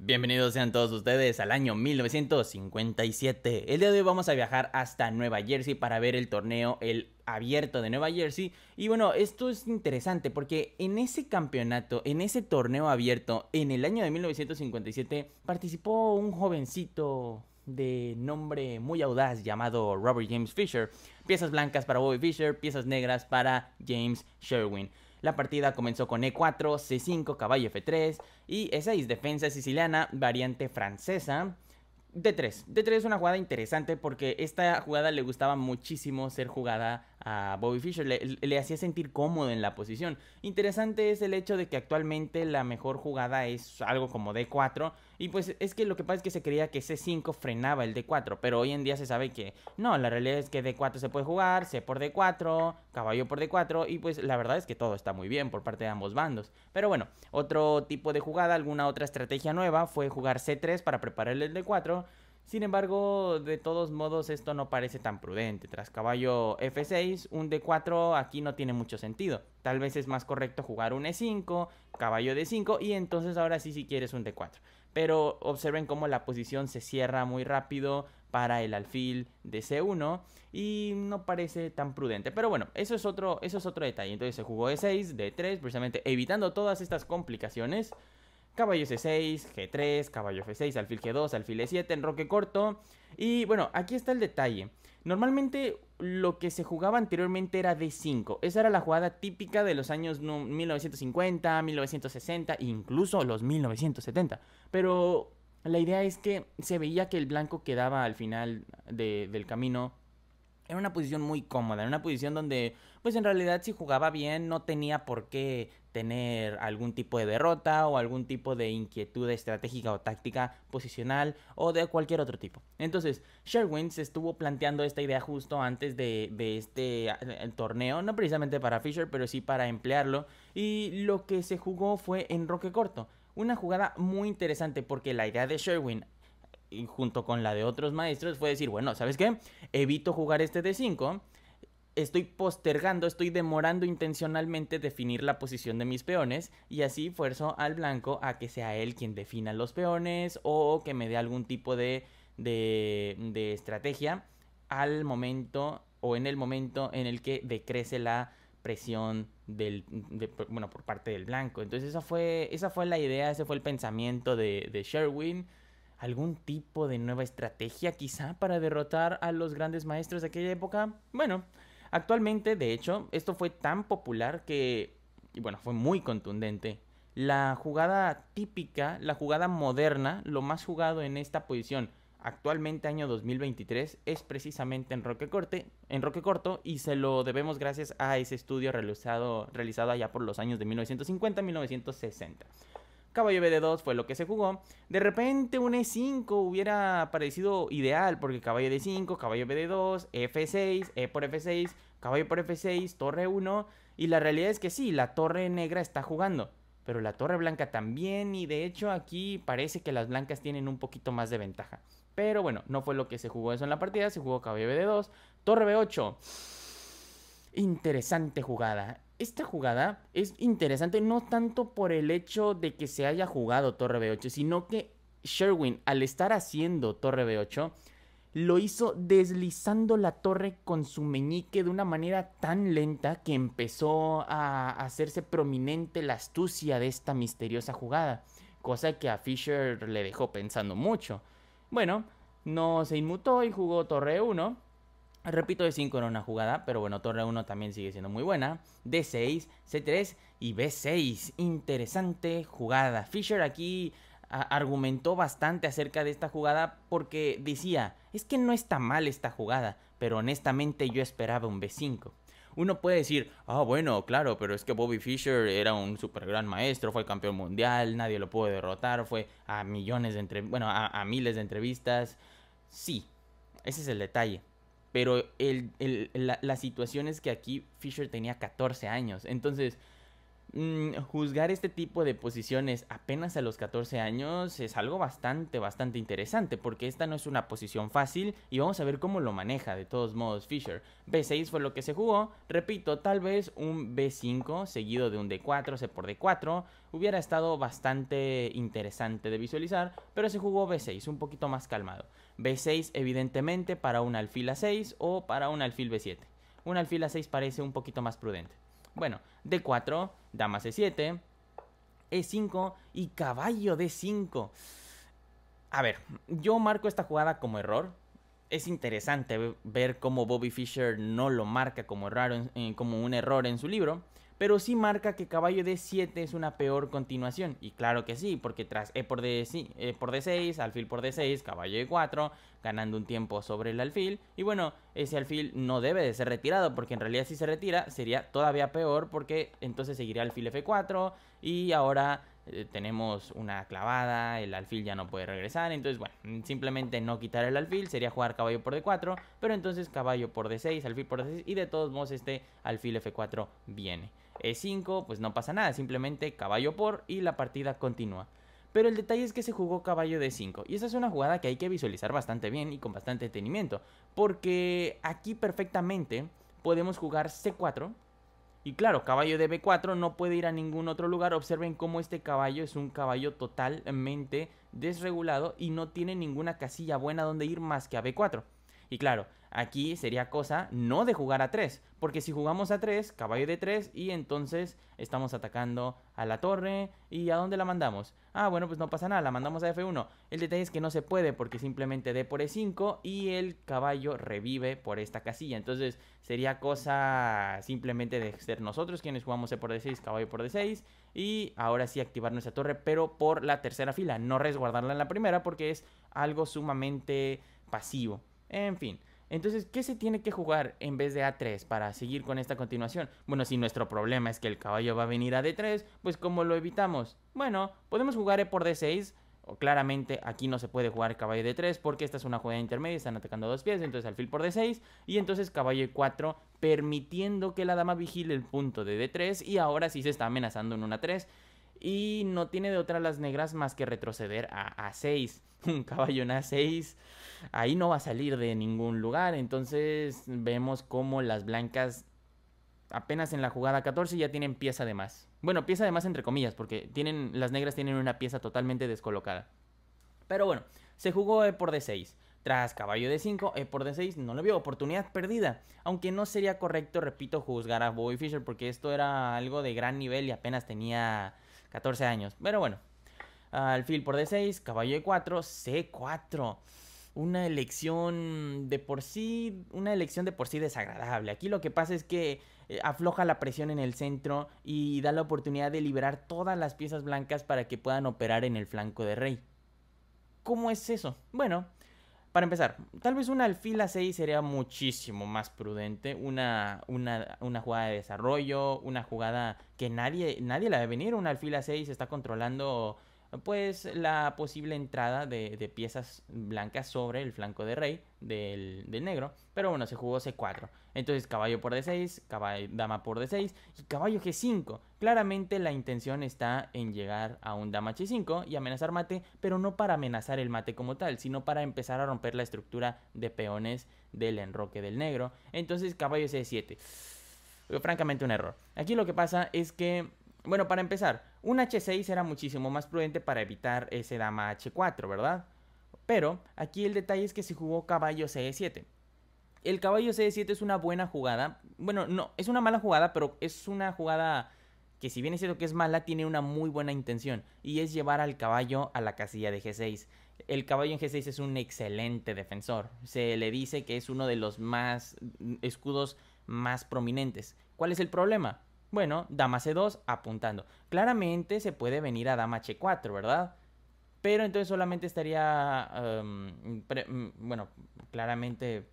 Bienvenidos sean todos ustedes al año 1957. El día de hoy vamos a viajar hasta Nueva Jersey para ver el torneo, el abierto de Nueva Jersey. Y bueno, esto es interesante porque en ese campeonato, en ese torneo abierto, en el año de 1957, participó un jovencito de nombre muy audaz llamado Robert James Fisher. Piezas blancas para Bobby Fischer, piezas negras para James Sherwin. La partida comenzó con E4, C5, caballo F3 y E6, defensa siciliana, variante francesa. D3. D3 es una jugada interesante porque esta jugada le gustaba muchísimo ser jugada a Bobby Fischer, le hacía sentir cómodo en la posición. Interesante es el hecho de que actualmente la mejor jugada es algo como D4 y pues es que lo que pasa es que se creía que C5 frenaba el D4, pero hoy en día se sabe que no, la realidad es que D4 se puede jugar, C por D4, caballo por D4 y pues la verdad es que todo está muy bien por parte de ambos bandos. Pero bueno, otro tipo de jugada, alguna otra estrategia nueva fue jugar C3 para preparar el D4. Sin embargo, de todos modos esto no parece tan prudente. Tras caballo F6, un D4 aquí no tiene mucho sentido. Tal vez es más correcto jugar un E5, caballo D5 y entonces ahora sí si quieres un D4. Pero observen cómo la posición se cierra muy rápido para el alfil de C1 y no parece tan prudente. Pero bueno, eso es otro detalle. Entonces se jugó E6, D3, precisamente evitando todas estas complicaciones. Caballo C6, G3, caballo F6, alfil G2, alfil E7, enroque corto. Y bueno, aquí está el detalle. Normalmente lo que se jugaba anteriormente era D5. Esa era la jugada típica de los años 1950, 1960, incluso los 1970. Pero la idea es que se veía que el blanco quedaba al final del camino en una posición muy cómoda, en una posición donde, pues en realidad si jugaba bien no tenía por qué tener algún tipo de derrota o algún tipo de inquietud estratégica o táctica posicional o de cualquier otro tipo. Entonces, Sherwin se estuvo planteando esta idea justo antes de este el torneo, no precisamente para Fischer, pero sí para emplearlo, y lo que se jugó fue enroque corto. Una jugada muy interesante porque la idea de Sherwin y junto con la de otros maestros fue decir, bueno, ¿sabes qué? Evito jugar este D5, estoy postergando, estoy demorando intencionalmente definir la posición de mis peones y así fuerzo al blanco a que sea él quien defina los peones o que me dé algún tipo de estrategia al momento o en el momento en el que decrece la presión bueno, por parte del blanco. Entonces esa fue la idea, ese fue el pensamiento de Sherwin. ¿Algún tipo de nueva estrategia quizá para derrotar a los grandes maestros de aquella época? Bueno, actualmente, de hecho, esto fue tan popular que, y bueno, fue muy contundente. La jugada típica, la jugada moderna, lo más jugado en esta posición actualmente año 2023 es precisamente en roque corto y se lo debemos gracias a ese estudio realizado allá por los años de 1950-1960. Caballo BD2 fue lo que se jugó. De repente un E5 hubiera parecido ideal porque caballo D5, caballo BD2, F6, E por F6, caballo por F6, torre 1. Y la realidad es que sí, la torre negra está jugando, pero la torre blanca también y de hecho aquí parece que las blancas tienen un poquito más de ventaja. Pero bueno, no fue lo que se jugó eso en la partida, se jugó caballo BD2, torre B8. Interesante jugada. Esta jugada es interesante no tanto por el hecho de que se haya jugado torre B8, sino que Sherwin, al estar haciendo torre B8, lo hizo deslizando la torre con su meñique de una manera tan lenta que empezó a hacerse prominente la astucia de esta misteriosa jugada, cosa que a Fischer le dejó pensando mucho. Bueno, no se inmutó y jugó torre 1. Repito, D5 era una jugada, pero bueno, torre 1 también sigue siendo muy buena. D6, C3 y B6. Interesante jugada. Fischer aquí argumentó bastante acerca de esta jugada porque decía, es que no está mal esta jugada, pero honestamente yo esperaba un B5. Uno puede decir, ah, bueno, claro, pero es que Bobby Fischer era un super gran maestro, fue campeón mundial, nadie lo pudo derrotar, fue a millones de a miles de entrevistas. Sí, ese es el detalle. Pero la situación es que aquí Fischer tenía 14 años. Entonces, Juzgar este tipo de posiciones apenas a los 14 años es algo bastante interesante, porque esta no es una posición fácil y vamos a ver cómo lo maneja de todos modos Fischer. B6 fue lo que se jugó, repito, tal vez un B5 seguido de un D4, C por D4, hubiera estado bastante interesante de visualizar, pero se jugó B6, un poquito más calmado. B6 evidentemente para un alfil A6 o para un alfil B7. Un alfil A6 parece un poquito más prudente. Bueno, D4, dama C7, E5 y caballo D5. A ver, yo marco esta jugada como error. Es interesante ver cómo Bobby Fischer no lo marca como, como un error en su libro, pero sí marca que caballo D7 es una peor continuación. Y claro que sí, porque tras E por D6, alfil por D6, caballo D4, ganando un tiempo sobre el alfil. Y bueno, ese alfil no debe de ser retirado, porque en realidad si se retira sería todavía peor, porque entonces seguiría alfil F4 y ahora tenemos una clavada, el alfil ya no puede regresar. Entonces bueno, simplemente no quitar el alfil sería jugar caballo por D4, pero entonces caballo por D6, alfil por D6 y de todos modos este alfil F4 viene. E5, pues no pasa nada, simplemente caballo por y la partida continúa. Pero el detalle es que se jugó caballo D5 y esa es una jugada que hay que visualizar bastante bien y con bastante detenimiento, porque aquí perfectamente podemos jugar C4 y claro, caballo de B4 no puede ir a ningún otro lugar. Observen cómo este caballo es un caballo totalmente desregulado y no tiene ninguna casilla buena donde ir más que a B4. Y claro, aquí sería cosa no de jugar a 3, porque si jugamos a 3, caballo de 3 y entonces estamos atacando a la torre. ¿Y a dónde la mandamos? Ah, bueno, pues no pasa nada, la mandamos a F1. El detalle es que no se puede porque simplemente D por E5 y el caballo revive por esta casilla. Entonces sería cosa simplemente de ser nosotros quienes jugamos E por D6, caballo por D6 y ahora sí activar nuestra torre, pero por la tercera fila, no resguardarla en la primera porque es algo sumamente pasivo. En fin, entonces, ¿qué se tiene que jugar en vez de A3 para seguir con esta continuación? Bueno, si nuestro problema es que el caballo va a venir a D3, pues ¿cómo lo evitamos? Bueno, podemos jugar E por D6. Claramente aquí no se puede jugar caballo D3 porque esta es una jugada intermedia, están atacando a dos pies, entonces alfil por D6 y entonces caballo E4 permitiendo que la dama vigile el punto de D3 y ahora sí se está amenazando en un A3 y no tiene de otra las negras más que retroceder a A6. Un caballo en A6 ahí no va a salir de ningún lugar. Entonces vemos como las blancas apenas en la jugada 14 ya tienen pieza de más. Bueno, pieza de más entre comillas, porque las negras tienen una pieza totalmente descolocada. Pero bueno, se jugó E por D6. Tras caballo D5, E por D6 no lo vio, oportunidad perdida. Aunque no sería correcto, repito, juzgar a Bobby Fischer porque esto era algo de gran nivel y apenas tenía 14 años. Pero bueno, alfil por D6, caballo E4, C4. Una elección de por sí desagradable. Aquí lo que pasa es que afloja la presión en el centro y da la oportunidad de liberar todas las piezas blancas para que puedan operar en el flanco de rey. ¿Cómo es eso? Bueno, para empezar, tal vez un alfil A6 sería muchísimo más prudente. Una jugada de desarrollo, una jugada que nadie la ve venir. Un alfil A6 está controlando pues la posible entrada de piezas blancas sobre el flanco de rey del negro. Pero bueno, se jugó C4. Entonces caballo por D6, dama por D6 y caballo G5. Claramente la intención está en llegar a un dama H5 y amenazar mate, pero no para amenazar el mate como tal, sino para empezar a romper la estructura de peones del enroque del negro. Entonces caballo C7. Francamente un error. Aquí lo que pasa es que, bueno, para empezar, un H6 era muchísimo más prudente para evitar ese dama H4, ¿verdad? Pero aquí el detalle es que se jugó caballo C7. El caballo C7 es una buena jugada. Bueno, no, es una mala jugada, pero es una jugada que si bien es cierto que es mala, tiene una muy buena intención. Y es llevar al caballo a la casilla de G6. El caballo en G6 es un excelente defensor. Se le dice que es uno de los escudos más prominentes. ¿Cuál es el problema? Bueno, dama C2 apuntando. Claramente se puede venir a dama H4, ¿verdad? Pero entonces solamente estaría, bueno, claramente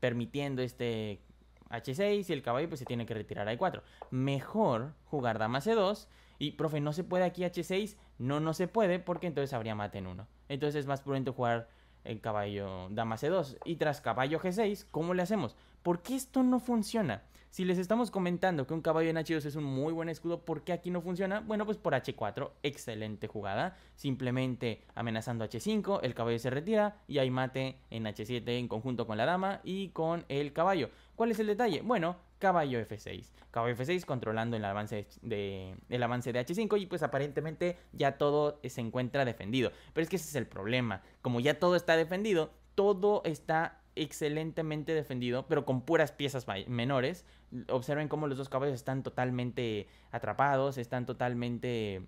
permitiendo este H6 y el caballo pues se tiene que retirar a E4. Mejor jugar dama C2 y, profe, ¿no se puede aquí H6? No se puede porque entonces habría mate en 1. Entonces es más prudente jugar el caballo dama C2. Y tras caballo G6, ¿cómo le hacemos? ¿Por qué esto no funciona? Si les estamos comentando que un caballo en H2 es un muy buen escudo, ¿por qué aquí no funciona? Bueno, pues por H4, excelente jugada. Simplemente amenazando H5, el caballo se retira y hay mate en H7 en conjunto con la dama y con el caballo. ¿Cuál es el detalle? Bueno, caballo F6. Caballo F6 controlando el avance de H5 y pues aparentemente ya todo se encuentra defendido. Pero es que ese es el problema. Como ya todo está defendido, todo está excelentemente defendido, pero con puras piezas menores. Observen cómo los dos caballos están totalmente atrapados, están totalmente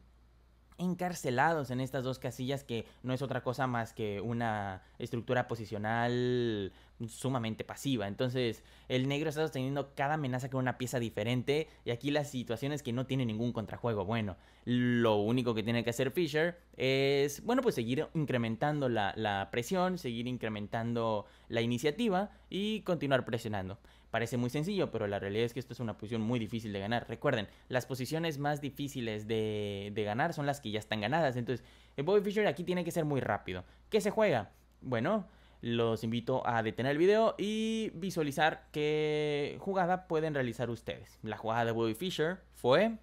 encarcelados en estas dos casillas, que no es otra cosa más que una estructura posicional sumamente pasiva. Entonces el negro está sosteniendo cada amenaza con una pieza diferente y aquí la situación es que no tiene ningún contrajuego bueno. Lo único que tiene que hacer Fischer es, bueno, pues seguir incrementando la presión, seguir incrementando la iniciativa y continuar presionando. Parece muy sencillo, pero la realidad es que esto es una posición muy difícil de ganar. Recuerden, las posiciones más difíciles de ganar son las que ya están ganadas. Entonces, el Bobby Fischer aquí tiene que ser muy rápido. ¿Qué se juega? Bueno, los invito a detener el video y visualizar qué jugada pueden realizar ustedes. La jugada de Bobby Fischer fue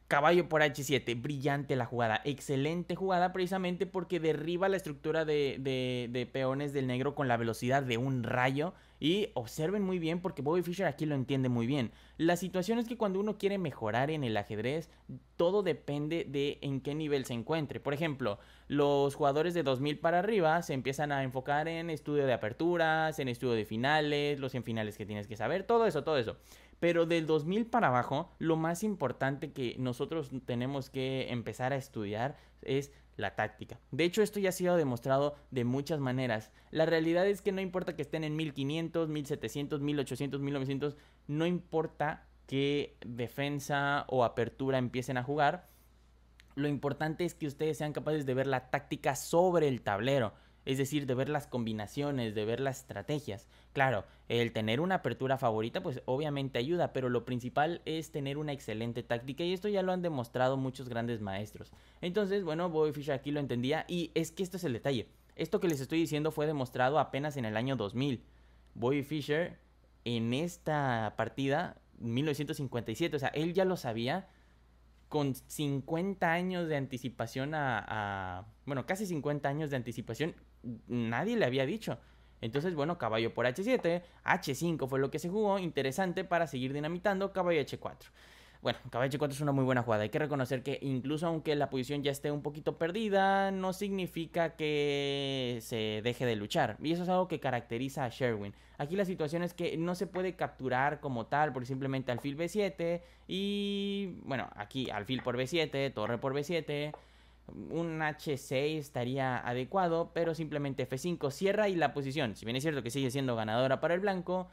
caballo por H7, brillante la jugada, excelente jugada precisamente porque derriba la estructura de peones del negro con la velocidad de un rayo. Y observen muy bien porque Bobby Fischer aquí lo entiende muy bien. La situación es que cuando uno quiere mejorar en el ajedrez, todo depende de en qué nivel se encuentre. Por ejemplo, los jugadores de 2000 para arriba se empiezan a enfocar en estudio de aperturas, en estudio de finales, los 100 finales que tienes que saber, todo eso, todo eso. Pero del 2000 para abajo, lo más importante que nosotros tenemos que empezar a estudiar es la táctica. De hecho, esto ya ha sido demostrado de muchas maneras. La realidad es que no importa que estén en 1500, 1700, 1800, 1900, no importa qué defensa o apertura empiecen a jugar. Lo importante es que ustedes sean capaces de ver la táctica sobre el tablero. Es decir, de ver las combinaciones, de ver las estrategias. Claro, el tener una apertura favorita pues obviamente ayuda, pero lo principal es tener una excelente táctica y esto ya lo han demostrado muchos grandes maestros. Entonces, bueno, Bobby Fischer aquí lo entendía y es que esto es el detalle. Esto que les estoy diciendo fue demostrado apenas en el año 2000. Bobby Fischer en esta partida, 1957, o sea, él ya lo sabía con 50 años de anticipación bueno, casi 50 años de anticipación, nadie le había dicho. Entonces, bueno, caballo por H7, H5 fue lo que se jugó, interesante para seguir dinamitando, caballo H4. Bueno, caballo H4 es una muy buena jugada. Hay que reconocer que incluso aunque la posición ya esté un poquito perdida, no significa que se deje de luchar. Y eso es algo que caracteriza a Sherwin. Aquí la situación es que no se puede capturar como tal, porque simplemente alfil B7 y, bueno, aquí alfil por B7, torre por B7... Un H6 estaría adecuado, pero simplemente F5 cierra y la posición, si bien es cierto que sigue siendo ganadora para el blanco,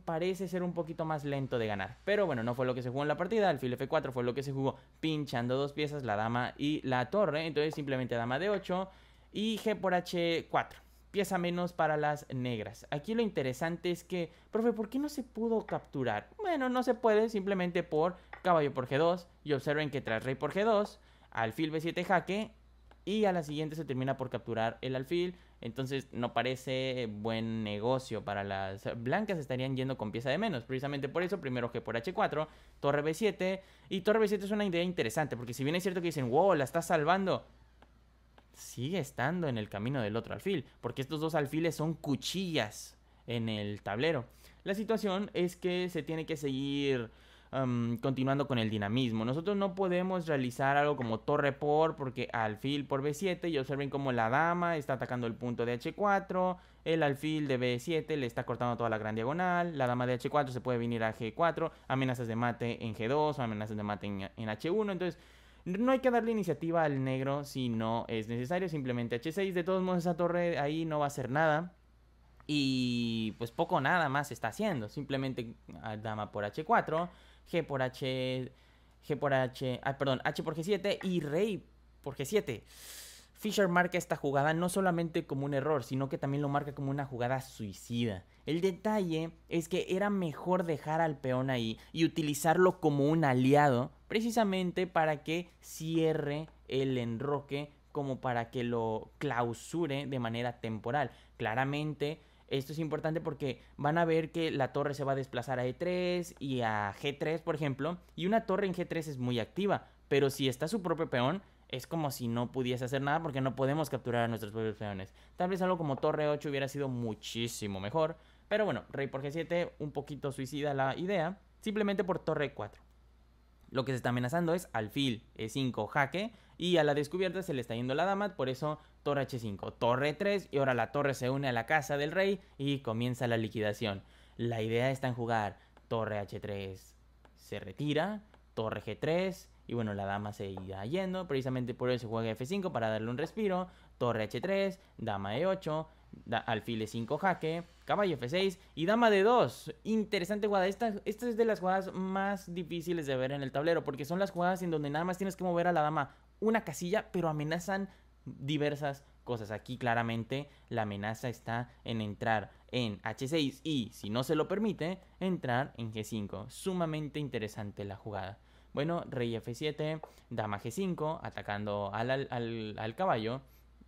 parece ser un poquito más lento de ganar. Pero bueno, no fue lo que se jugó en la partida. Alfil F4 fue lo que se jugó pinchando dos piezas, la dama y la torre. Entonces simplemente dama de 8 y G por H4. Pieza menos para las negras. Aquí lo interesante es que, profe, ¿por qué no se pudo capturar? Bueno, no se puede simplemente por caballo por G2. Y observen que tras rey por G2, alfil B7 jaque y a la siguiente se termina por capturar el alfil. Entonces no parece buen negocio para las blancas, estarían yendo con pieza de menos. Precisamente por eso, primero G por H4, torre B7. Y torre B7 es una idea interesante, porque si bien es cierto que dicen, wow, la está salvando, sigue estando en el camino del otro alfil, porque estos dos alfiles son cuchillas en el tablero. La situación es que se tiene que seguir continuando con el dinamismo. Nosotros no podemos realizar algo como torre porque alfil por B7 y observen como la dama está atacando el punto de H4, el alfil de B7 le está cortando toda la gran diagonal, la dama de H4 se puede venir a G4, amenazas de mate en G2, amenazas de mate en H1, entonces no hay que darle iniciativa al negro si no es necesario, simplemente H6, de todos modos esa torre ahí no va a hacer nada. Y pues poco nada más está haciendo, simplemente dama por H4, G por H, H por G7 y rey por G7. Fischer marca esta jugada no solamente como un error, sino que también lo marca como una jugada suicida. El detalle es que era mejor dejar al peón ahí y utilizarlo como un aliado, precisamente para que cierre el enroque, como para que lo clausure de manera temporal. Claramente Esto es importante porque van a ver que la torre se va a desplazar a E3 y a G3, por ejemplo, y una torre en G3 es muy activa, pero si está su propio peón, es como si no pudiese hacer nada porque no podemos capturar a nuestros propios peones. Tal vez algo como torre 8 hubiera sido muchísimo mejor, pero bueno, rey por G7, un poquito suicida la idea, simplemente por torre 4. Lo que se está amenazando es alfil E5 jaque y a la descubierta se le está yendo la dama, por eso torre H5, torre 3 y ahora la torre se une a la casa del rey y comienza la liquidación. La idea está en jugar torre H3, se retira, torre G3 y bueno, la dama se irá yendo, precisamente por eso se juega F5 para darle un respiro, torre H3, dama E8, alfil E5 jaque, caballo F6 y dama D2. Interesante jugada. Esta es de las jugadas más difíciles de ver en el tablero, porque son las jugadas en donde nada más tienes que mover a la dama una casilla, pero amenazan diversas cosas. Aquí claramente la amenaza está en entrar en H6 y, si no se lo permite, entrar en G5. Sumamente interesante la jugada. Bueno, rey F7, dama G5, atacando al caballo.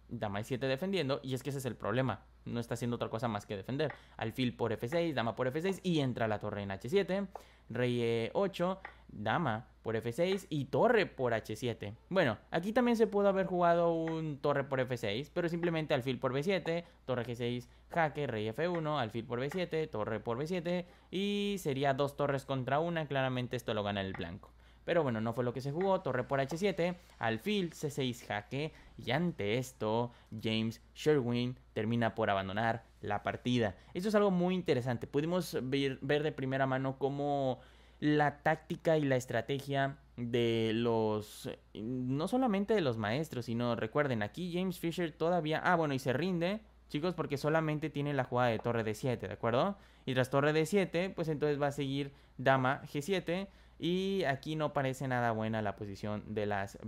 Dama E7 defendiendo, y es que ese es el problema, no está haciendo otra cosa más que defender. Alfil por F6, dama por F6 y entra la torre en H7, rey E8, dama por F6 y torre por H7. Bueno, aquí también se pudo haber jugado un torre por F6, pero simplemente alfil por B7, torre G6, jaque, rey F1, alfil por B7, torre por B7 y sería dos torres contra una, claramente esto lo gana el blanco. Pero bueno, no fue lo que se jugó, torre por H7, alfil C6 jaque y ante esto James Sherwin termina por abandonar la partida. Esto es algo muy interesante, pudimos ver de primera mano cómo la táctica y la estrategia de los, no solamente de los maestros, sino recuerden, aquí James Fisher todavía, bueno, y se rinde, chicos, porque solamente tiene la jugada de torre D7, ¿de acuerdo? Y tras torre D7, pues entonces va a seguir dama G7 y aquí no parece nada buena la posición de las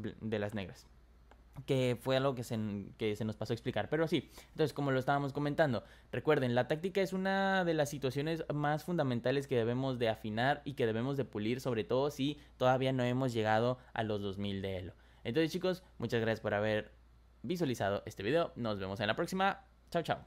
negras, que fue algo que se nos pasó a explicar. Pero sí, entonces como lo estábamos comentando, recuerden, la táctica es una de las situaciones más fundamentales que debemos de afinar y que debemos de pulir, sobre todo si todavía no hemos llegado a los 2000 de Elo. Entonces chicos, muchas gracias por haber visualizado este video, nos vemos en la próxima, chao chao.